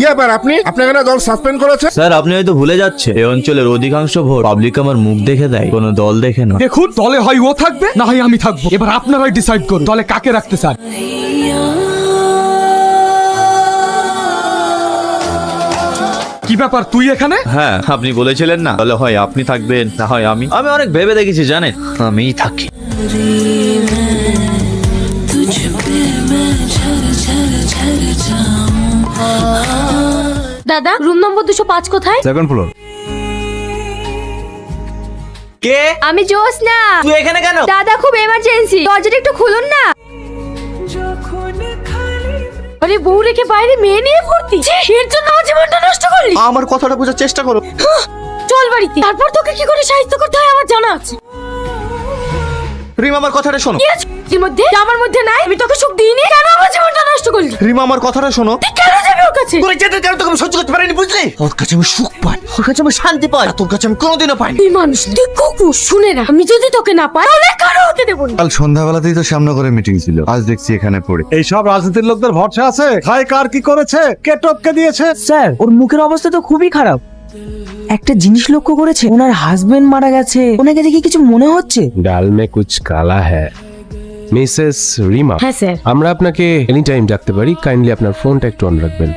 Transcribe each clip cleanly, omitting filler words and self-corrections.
ব্যাপার আপনাকে না দল সাসপেন্ড করেছে? স্যার আপনি হয়তো ভুলে যাচ্ছে এই অঞ্চলের অধিকাংশ ভোট পাবলিক আমার মুখ দেখে দেয়, কোনো দল দেখে না। দেখুন, দলে হয় ও থাকবে না হয় আমি থাকবো, এবার আপনারাই ডিসাইড করুন দলে কাকে রাখতে চান। কি ব্যাপার, তুই এখানে? হ্যাঁ, আপনি বলেছিলেন না দলে হয় আপনি থাকবেন না হয় আমি অনেক ভেবে দেখেছি জানেন, আমিই থাকি। দাদা, রুম নম্বর 205 কোথায়? Second floor. কে? আমি জোসনা। তুই এখানে কেন? দাদা খুব এমার্জেন্সি, দরজাটা একটু খুলুন না। আরে বউ রেখে বাইরে মেয়ে নিয়ে ভর্তি, এর জন্য আমার জীবনটা নষ্ট করলি। আমার কথাটা বোঝার চেষ্টা করো। চল বাড়িতে, তারপর তোকে কি করে সাহায্য করতে হয় আমার জানা আছে। রিমা আমার কথাটা শোনো। কি আছে এর মধ্যে? আমার মধ্যে নাই, আমি তোকে সুখ দিইনি, কেন আমার জীবনটা নষ্ট করলি? রিমা আমার কথাটা শোনো। তুই কেন যাবি ওর কাছে? তোর যেতে যেতে তোকে আমি সহ্য করতে পারিনি, বুঝলি? ওর কাছে আমি সুখ পাই, ওর কাছে আমি শান্তি পাই, আর তোর কাছে আমি কোনোদিনও পাইনি। তুই মানুষ, তুই কুকুর। শুনে না, আমি যদি তোকে না পাই তাহলে কারো হতে দেবো না। কাল সন্ধ্যাবেলাতেই তো সামনে করে মিটিং ছিল, আজ দেখছি এখানে পড়ে। এইসব রাজনীতির লোকদের ভরসা আছে? খায় কার কি করেছে, কে টপকে দিয়েছে? স্যার, ওর মুখের অবস্থা তো খুবই খারাপ। একটা জিনিস লক্ষ্য করেছে, ওনার হাজবেন্ড মারা গেছে, ওনাকে দেখে কিছু মনে হচ্ছে। ডাল মে কুছ কালা হ্যায়। মিসেস রিমা, হ্যাঁ স্যার। আমরা আপনাকে এনি টাইম ডাকতে পারি, কাইন্ডলি আপনার ফোনটা একটু অন রাখবেন।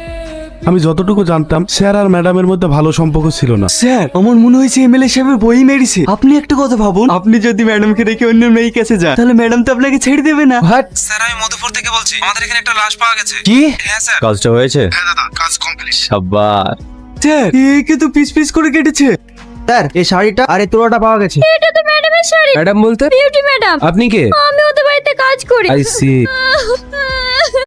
আমি যতটুকু জানতাম স্যার আর ম্যাডামের মধ্যে ভালো সম্পর্ক ছিল না। স্যার, আমার মনে হয়েছে এমএলএ সাহেবের বই মেরেছে। আপনি একটা কথা ভাবুন, আপনি যদি ম্যাডামকে রেখে অন্য মেয়ের কাছে যান তাহলে ম্যাডাম তো আপনাকে ছেড়ে দেবে না। স্যার, আমি মধুপুর থেকে বলছি, আমাদের এখানে একটা লাশ পাওয়া গেছে। কি? হ্যাঁ স্যার। কাজটা হয়েছে? হ্যাঁ দাদা, কাজ কমপ্লিট। সাব্বাস। স্যার, একে তো পিস পিস করে কেটেছে। স্যার, এই শাড়িটা আর এই তোড়াটা পাওয়া গেছে। এটা তো ম্যাডামের শাড়ি। ম্যাডাম বলতে বিউটি ম্যাডাম। আপনি কে? আমি ওদের বাড়িতে কাজ করি। I C.